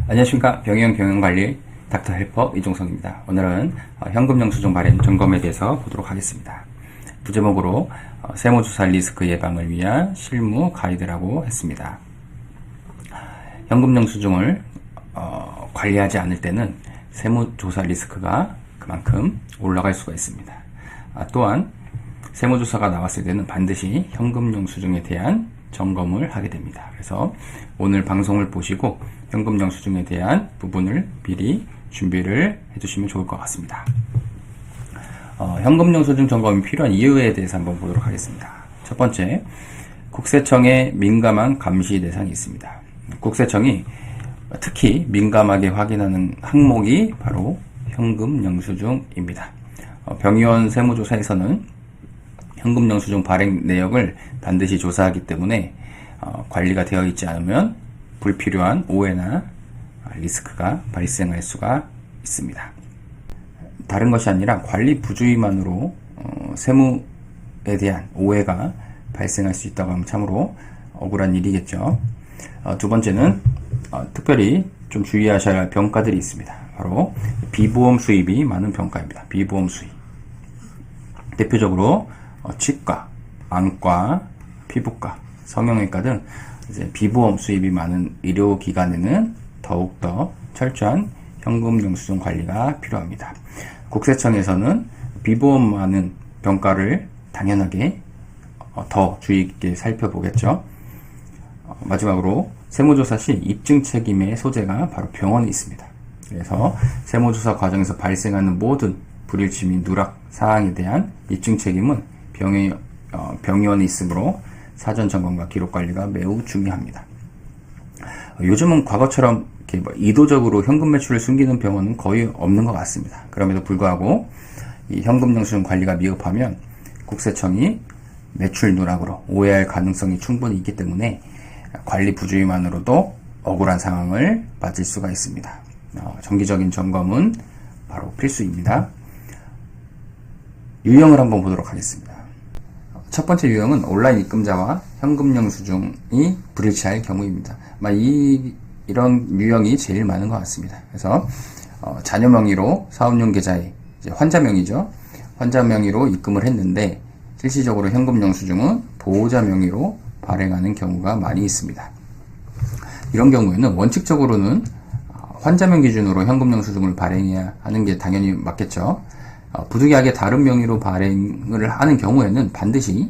안녕하십니까. 병영 경영관리 닥터 헬퍼 이종성입니다. 오늘은 현금 영수증 발행 점검에 대해서 보도록 하겠습니다. 부제목으로 세무조사 리스크 예방을 위한 실무 가이드라고 했습니다. 현금 영수증을 관리하지 않을 때는 세무조사 리스크가 그만큼 올라갈 수가 있습니다. 또한 세무조사가 나왔을 때는 반드시 현금 영수증에 대한 점검을 하게 됩니다. 그래서 오늘 방송을 보시고 현금 영수증에 대한 부분을 미리 준비를 해두시면 좋을 것 같습니다. 현금 영수증 점검이 필요한 이유에 대해서 한번 보도록 하겠습니다. 첫 번째, 국세청에 민감한 감시 대상이 있습니다. 국세청이 특히 민감하게 확인하는 항목이 바로 현금 영수증입니다. 병의원 세무조사에서는 현금 영수증 발행 내역을 반드시 조사하기 때문에 관리가 되어 있지 않으면 불필요한 오해나 리스크가 발생할 수가 있습니다. 다른 것이 아니라 관리 부주의만으로 세무에 대한 오해가 발생할 수 있다고 하면 참으로 억울한 일이겠죠. 두 번째는 특별히 좀 주의하셔야 할 병가들이 있습니다. 바로 비보험 수입이 많은 병가입니다. 비보험 수입. 대표적으로 치과, 안과, 피부과, 성형외과 등 이제 비보험 수입이 많은 의료기관에는 더욱더 철저한 현금 영수증 관리가 필요합니다. 국세청에서는 비보험 많은 병가를 당연하게 더 주의 깊게 살펴보겠죠. 마지막으로 세무조사 시 입증 책임의 소재가 바로 병원에 있습니다. 그래서 세무조사 과정에서 발생하는 모든 불일치 및 누락 사항에 대한 입증 책임은 병의원에 있으므로 사전 점검과 기록 관리가 매우 중요합니다. 요즘은 과거처럼 이렇게 의도적으로 현금 매출을 숨기는 병원은 거의 없는 것 같습니다. 그럼에도 불구하고 이 현금 영수증 관리가 미흡하면 국세청이 매출 누락으로 오해할 가능성이 충분히 있기 때문에 관리 부주의만으로도 억울한 상황을 맞을 수가 있습니다. 정기적인 점검은 바로 필수입니다. 유형을 한번 보도록 하겠습니다. 첫 번째 유형은 온라인 입금자와 현금 영수증이 불일치할 경우입니다. 이런 유형이 제일 많은 것 같습니다. 그래서 자녀 명의로 사업용 계좌에 환자 명의죠. 환자 명의로 입금을 했는데 실질적으로 현금 영수증은 보호자 명의로 발행하는 경우가 많이 있습니다. 이런 경우에는 원칙적으로는 환자 명 기준으로 현금 영수증을 발행해야 하는 게 당연히 맞겠죠. 부득이하게 다른 명의로 발행을 하는 경우에는 반드시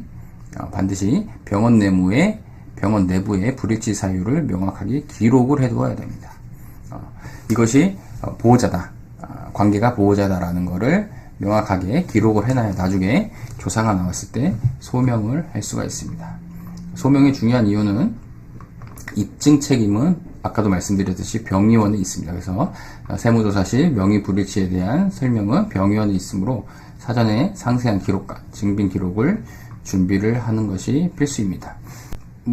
병원 내부에 불일치 사유를 명확하게 기록을 해두어야 됩니다. 이것이 보호자다, 관계가 보호자다라는 것을 명확하게 기록을 해놔야 나중에 조사가 나왔을 때 소명을 할 수가 있습니다. 소명의 중요한 이유는 입증 책임은 아까도 말씀드렸듯이 병의원에 있습니다. 그래서 세무조사 시 명의 불일치에 대한 설명은 병의원에 있으므로 사전에 상세한 기록과 증빙 기록을 준비를 하는 것이 필수입니다.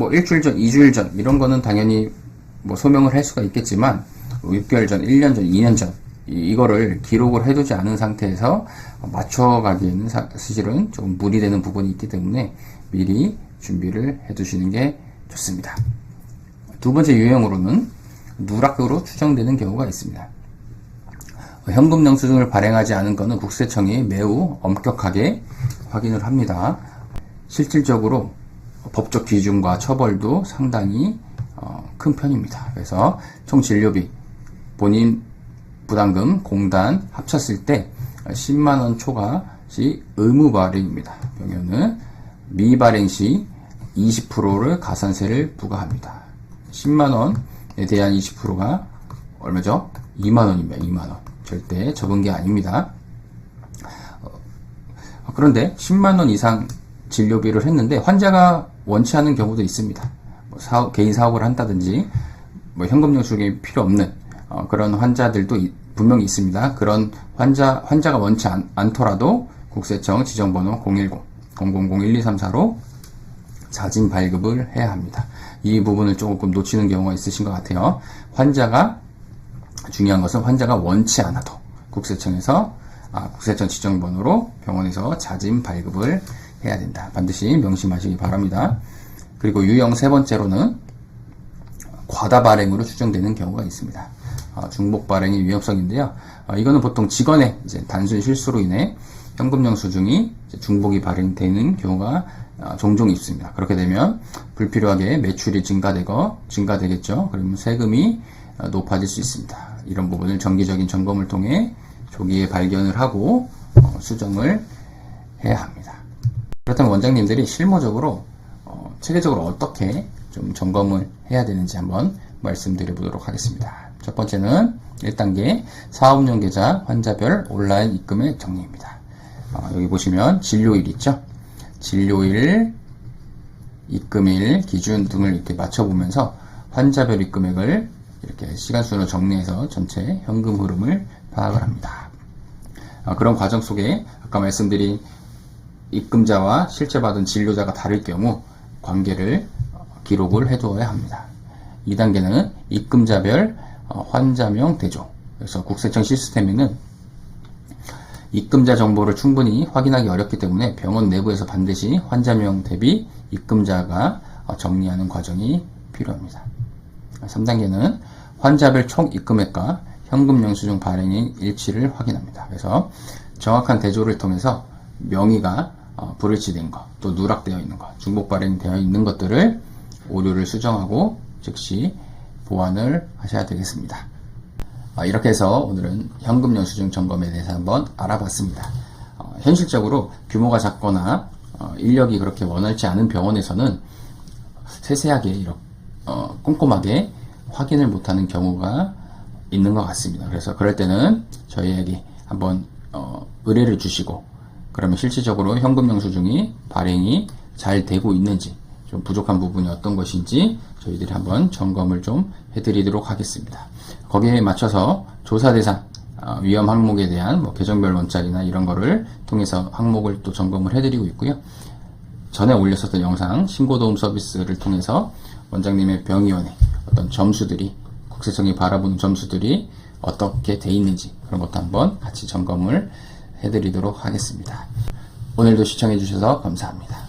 일주일 전, 2주일 전 이런 거는 당연히 소명을 할 수가 있겠지만 6개월 전, 1년 전, 2년 전 이거를 기록을 해두지 않은 상태에서 맞춰가기에는 사실은 좀 무리되는 부분이 있기 때문에 미리 준비를 해두시는 게 좋습니다. 두 번째 유형으로는 누락으로 추정되는 경우가 있습니다. 현금 영수증을 발행하지 않은 것은 국세청이 매우 엄격하게 확인을 합니다. 실질적으로 법적 기준과 처벌도 상당히 큰 편입니다. 그래서 총 진료비, 본인 부담금, 공단 합쳤을 때 10만원 초과시 의무 발행입니다. 병원은 미발행 시 20%를 가산세를 부과합니다. 10만원에 대한 20%가 얼마죠? 2만원입니다. 2만원. 절대 적은 게 아닙니다. 그런데 10만원 이상 진료비를 했는데 환자가 원치 않은 경우도 있습니다. 개인 사업을 한다든지 현금 영수증이 필요 없는 그런 환자들도 분명히 있습니다. 그런 환자가 원치 않더라도 국세청 지정번호 010-000-1234로 자진 발급을 해야 합니다. 이 부분을 조금 놓치는 경우가 있으신 것 같아요. 중요한 것은 환자가 원치 않아도 국세청 지정번호로 병원에서 자진 발급을 해야 된다. 반드시 명심하시기 바랍니다. 그리고 유형 세 번째로는 과다 발행으로 추정되는 경우가 있습니다. 중복 발행의 위험성인데요. 이거는 보통 직원의 이제 단순 실수로 인해 현금 영수증이 중복이 발행되는 경우가 종종 있습니다. 그렇게 되면 불필요하게 매출이 증가되겠죠. 그러면 세금이 높아질 수 있습니다. 이런 부분을 정기적인 점검을 통해 조기에 발견을 하고 수정을 해야 합니다. 그렇다면 원장님들이 실무적으로 체계적으로 어떻게 좀 점검을 해야 되는지 한번 말씀드려 보도록 하겠습니다. 첫 번째는 1단계 사업용 계좌 환자별 온라인 입금의 정리입니다. 여기 보시면 진료일 있죠? 진료일, 입금일, 기준 등을 이렇게 맞춰보면서 환자별 입금액을 이렇게 시간순으로 정리해서 전체 현금 흐름을 파악을 합니다. 그런 과정 속에 아까 말씀드린 입금자와 실제 받은 진료자가 다를 경우 관계를 기록을 해두어야 합니다. 2단계는 입금자별 환자명 대조. 그래서 국세청 시스템에는 입금자 정보를 충분히 확인하기 어렵기 때문에 병원 내부에서 반드시 환자명 대비 입금자가 정리하는 과정이 필요합니다. 3단계는 환자별 총 입금액과 현금 영수증 발행의 일치를 확인합니다. 그래서 정확한 대조를 통해서 명의가 불일치된 것, 또 누락되어 있는 것, 중복 발행되어 있는 것들을 오류를 수정하고 즉시 보완을 하셔야 되겠습니다. 이렇게 해서 오늘은 현금 영수증 점검에 대해서 한번 알아봤습니다. 현실적으로 규모가 작거나 인력이 그렇게 원활치 않은 병원에서는 세세하게 꼼꼼하게 확인을 못하는 경우가 있는 것 같습니다. 그래서 그럴 때는 저희에게 한번 의뢰를 주시고, 그러면 실질적으로 현금 영수증이 발행이 잘 되고 있는지, 좀 부족한 부분이 어떤 것인지 저희들이 한번 점검을 좀 해드리도록 하겠습니다. 거기에 맞춰서 조사 대상, 위험 항목에 대한 계정별 원짜리나 이런 거를 통해서 항목을 또 점검을 해드리고 있고요. 전에 올렸었던 영상 신고도움 서비스를 통해서 원장님의 병의원의 어떤 점수들이, 국세청이 바라보는 점수들이 어떻게 돼 있는지 그런 것도 한번 같이 점검을 해드리도록 하겠습니다. 오늘도 시청해 주셔서 감사합니다.